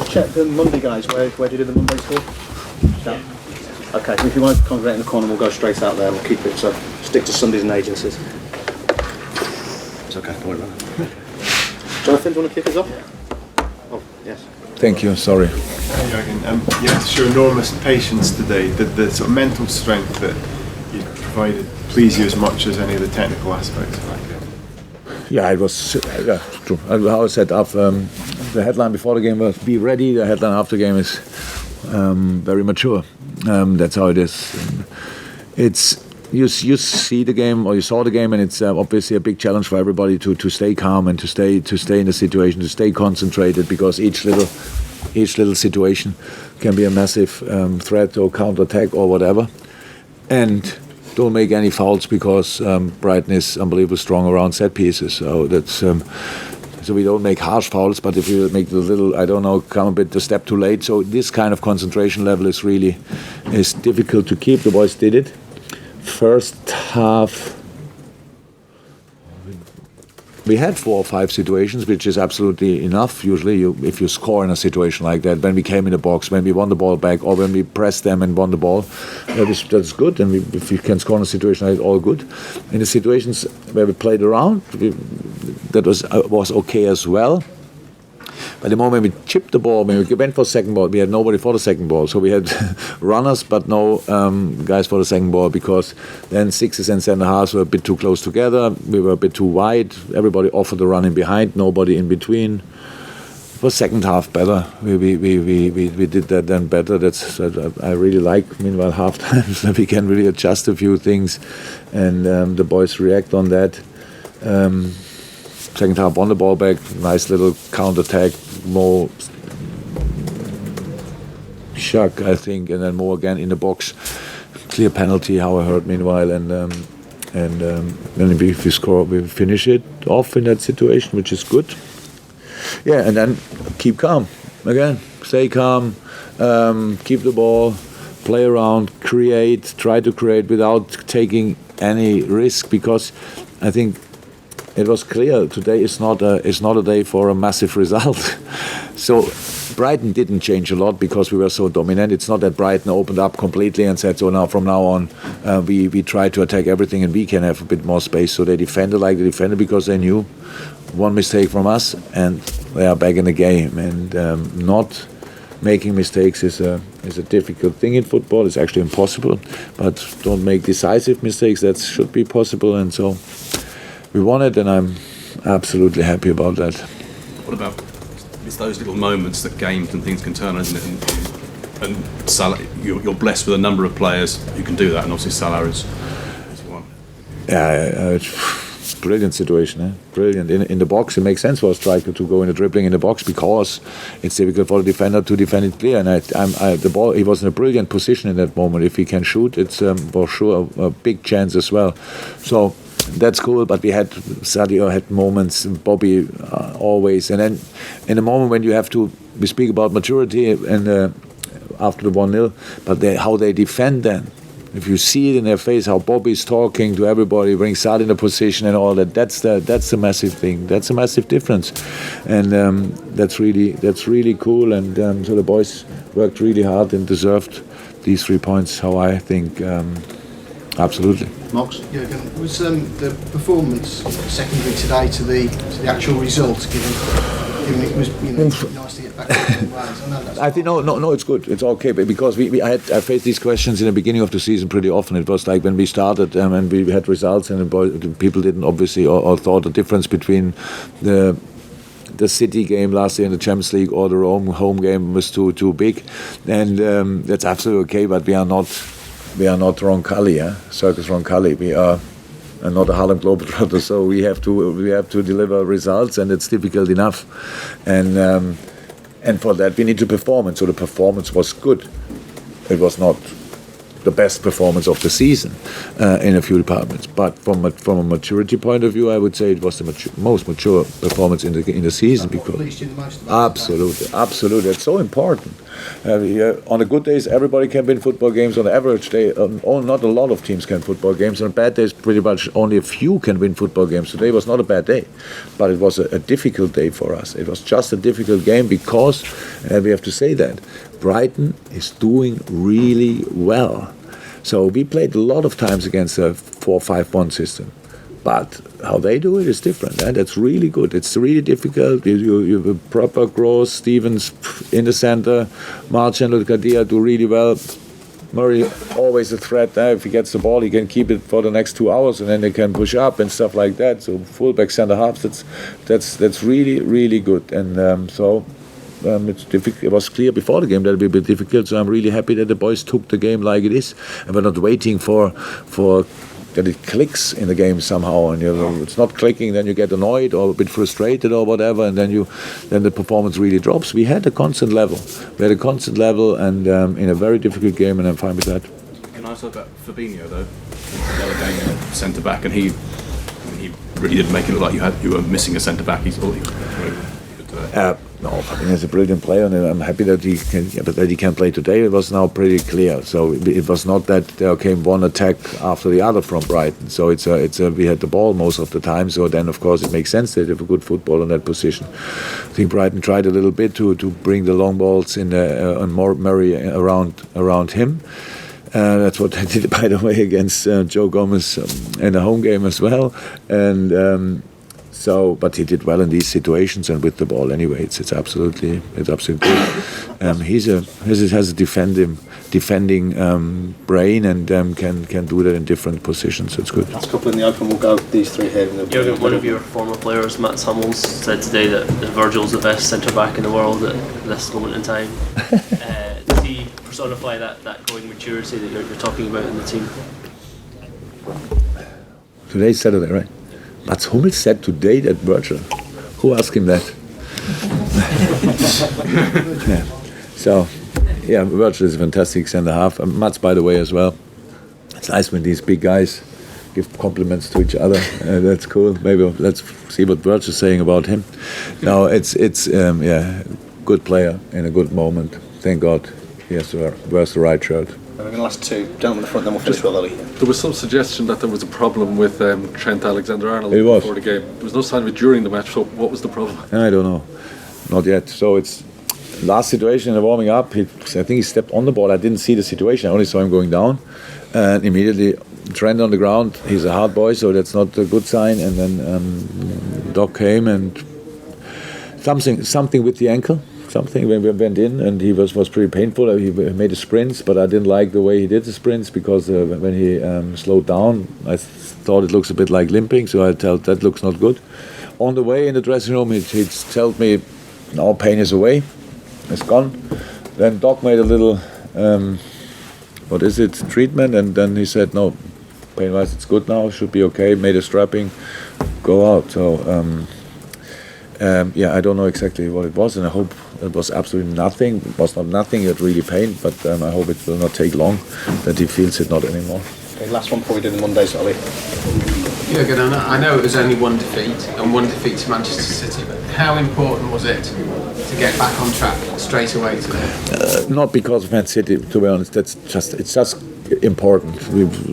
check the Monday guys. Where do you do the Monday score? Yeah. Okay, if you want to congregate in the corner, we'll go straight out there. We'll keep it, so stick to Sundays and agencies. It's okay, don't worry about it. Jonathan, do you want to kick us off? Oh, yes. Thank you, sorry. Hi, Jurgen. You had to show enormous patience today. Did the sort of mental strength that you provided please you as much as any of the technical aspects of that game? Yeah, it was true. How I said, the headline before the game was "Be ready." The headline after the game is very mature. That's how it is. It's you see the game, or you saw the game, and it's obviously a big challenge for everybody to stay calm and to stay in the situation, to stay concentrated, because each little situation can be a massive threat or counter-attack or whatever. And don't make any fouls, because Brighton is unbelievably strong around set pieces. So that's so we don't make harsh fouls, but if you make the little, I don't know, come a step too late. So this kind of concentration level is difficult to keep. The boys did it. First half, we had 4 or 5 situations, which is absolutely enough. Usually, if you score in a situation like that, when we came in the box, when we won the ball back, or when we pressed them and won the ball, that's good. And if you can score in a situation like that, all good. In the situations where we played around, that was okay as well. But the moment we chipped the ball, when we went for the second ball, we had nobody for the second ball. So we had runners, but no guys for the second ball, because then sixes and centre halves were a bit too close together. We were a bit too wide. Everybody offered the run in behind, nobody in between. For second half better. We did that then better. I really like. Meanwhile, half times we can really adjust a few things, and the boys react on that. Second half, won the ball back, nice little counter-attack, more shock, I think, and then more again in the box. Clear penalty, how I heard meanwhile, and then we score, we finish it off in that situation, which is good. Yeah, and then keep calm again, stay calm, keep the ball, play around, try to create without taking any risk, because I think it was clear today is not a day for a massive result. So Brighton didn't change a lot because we were so dominant. It's not that Brighton opened up completely and said, so now from now on we try to attack everything and we can have a bit more space. So they defended like they defended, because they knew one mistake from us and they are back in the game. And not making mistakes is a difficult thing in football. It's actually impossible. But don't make decisive mistakes. That should be possible. And so we won it, and I'm absolutely happy about that. What about it's those little moments that games and things can turn, isn't it? And Salah, you're blessed with a number of players who can do that, and obviously Salah is one. Yeah, it's brilliant situation. Brilliant. In the box, it makes sense for a striker to go in the dribbling in the box, because it's difficult for the defender to defend it clear. And the ball, he was in a brilliant position in that moment. If he can shoot, it's for sure a big chance as well. So that's cool, but Sadio had moments, Bobby always, and then in a moment when you have to, we speak about maturity and after the 1-0, but how they defend then. If you see it in their face, how Bobby's talking to everybody, brings Sadio in a position and all that, that's the massive thing. That's a massive difference, and that's really cool. And so the boys worked really hard and deserved these 3 points. How I think. Absolutely. Mox? Jurgen, was the performance secondary today to the actual result, given it was nice to get back to the Wales? I think no, it's good. It's okay, because I faced these questions in the beginning of the season pretty often. It was like when we started and we had results, and people didn't obviously or thought the difference between the City game last year in the Champions League or the home game was too big, and that's absolutely okay. But we are not Roncalli, Circus Roncalli. We are not a Harlem Globetrotter, so we have to deliver results, and it's difficult enough. And for that we need to perform, and so the performance was good. It was not the best performance of the season in a few departments, but from a maturity point of view, I would say it was the most mature performance in the season. Because absolutely, it's so important. On the good days, everybody can win football games. On the average day, not a lot of teams can football games. On bad days, pretty much only a few can win football games. Today was not a bad day, but it was a difficult day for us. It was just a difficult game because, we have to say that, Brighton is doing really well. So we played a lot of times against a 4-5-1 system. But how they do it is different, and that's really good. It's really difficult. You have a proper Gross, Stevens in the center, Marcin and Kadia do really well. Murray always a threat. If he gets the ball, he can keep it for the next 2 hours, and then they can push up and stuff like that. So fullback, center halves, that's really, really good. And it's difficult. It was clear before the game that it would be difficult. So I'm really happy that the boys took the game like it is, and we're not waiting for that it clicks in the game somehow, and it's not clicking, then you get annoyed or a bit frustrated or whatever, and then the performance really drops. We had a constant level. And in a very difficult game, and I'm fine with that. Can I talk about Fabinho though? The other game, centre back, and he really did make it look like you were missing a centre back. He's all he could do it. No, I think he's a brilliant player, and I'm happy that he can play today. It was now pretty clear. So it was not that there came one attack after the other from Brighton. So we had the ball most of the time. So then, of course, it makes sense that they have a good football in that position. I think Brighton tried a little bit to bring the long balls in on Murray around him. That's what they did, by the way, against Joe Gomez in a home game as well, and. But he did well in these situations and with the ball anyway. It's absolutely good. He has a defending brain and can do that in different positions. So it's good. Last couple in the open. We'll go these three here. Jurgen, one of your former players, Matt Hummels, said today that Virgil's the best centre back in the world at this moment in time. Does he personify that growing maturity that you're talking about in the team? Today's Saturday, right? Mats Hummels said today that Virgil. Who asked him that? Yeah. So, Virgil is a fantastic centre half. Mats, by the way, as well. It's nice when these big guys give compliments to each other. That's cool. Maybe let's see what Virgil is saying about him. No, it's good player in a good moment. Thank God he wears the right shirt. We're going to last two. Gentlemen in the front, then we'll finish with Lily. There was some suggestion that there was a problem with Trent Alexander-Arnold before the game. There was no sign of it during the match, so what was the problem? I don't know. Not yet. So it's last situation in the warming up. I think he stepped on the ball. I didn't see the situation. I only saw him going down. And immediately Trent on the ground. He's a hard boy, so that's not a good sign. And then Doc came and something with the ankle. Something when we went in, and he was pretty painful. He made the sprints, but I didn't like the way he did the sprints because when he slowed down, I thought it looks a bit like limping. So I told that looks not good. On the way in the dressing room, he told me, "No, pain is away, it's gone." Then Doc made a little, treatment, and then he said, "No, pain-wise, it's good now. Should be okay." Made a strapping, go out. So. I don't know exactly what it was, and I hope it was absolutely nothing. It was not nothing, it really pained, but I hope it will not take long, that he feels it not anymore. Okay, last one before we do the Mondays, Ollie. Jurgen, I know it was only one defeat, and one defeat to Manchester City, but how important was it to get back on track straight away today? Not because of Man City, to be honest. It's just important.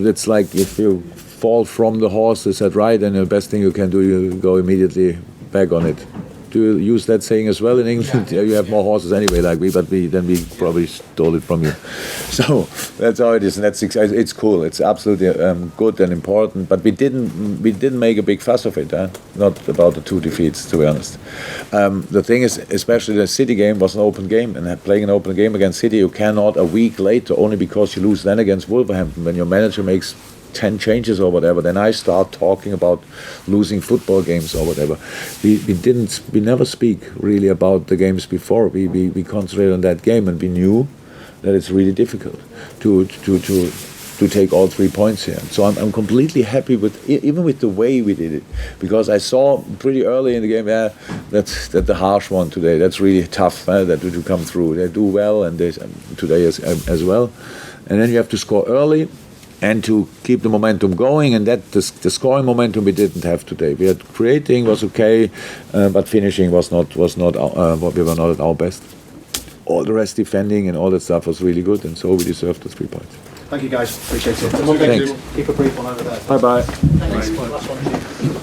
It's like if you fall from the horse, is that right? And the best thing you can do, you go immediately back on it. Do you use that saying as well in England? Yeah. You have more horses anyway, like we, but we probably stole it from you. So that's how it is, and it's cool. It's absolutely good and important. But we didn't make a big fuss of it. Not about the two defeats, to be honest. The thing is, especially the City game was an open game, and playing an open game against City, you cannot a week later only because you lose then against Wolverhampton when your manager makes 10 changes or whatever, then I start talking about losing football games or whatever. We never speak really about the games before. We concentrate on that game, and we knew that it's really difficult to take all 3 points here. So I'm completely happy even with the way we did it, because I saw pretty early in the game, that's the harsh one today. That's really tough that to come through. They do well, and today as well. And then you have to score early, and to keep the momentum going, and that the scoring momentum we didn't have today. We had creating was okay, but finishing was not we were not at our best. all the rest defending and all that stuff was really good, and so we deserved the 3 points. Thank you guys, appreciate it. Thanks. Keep a brief one over there. Bye bye. Thanks. Last one.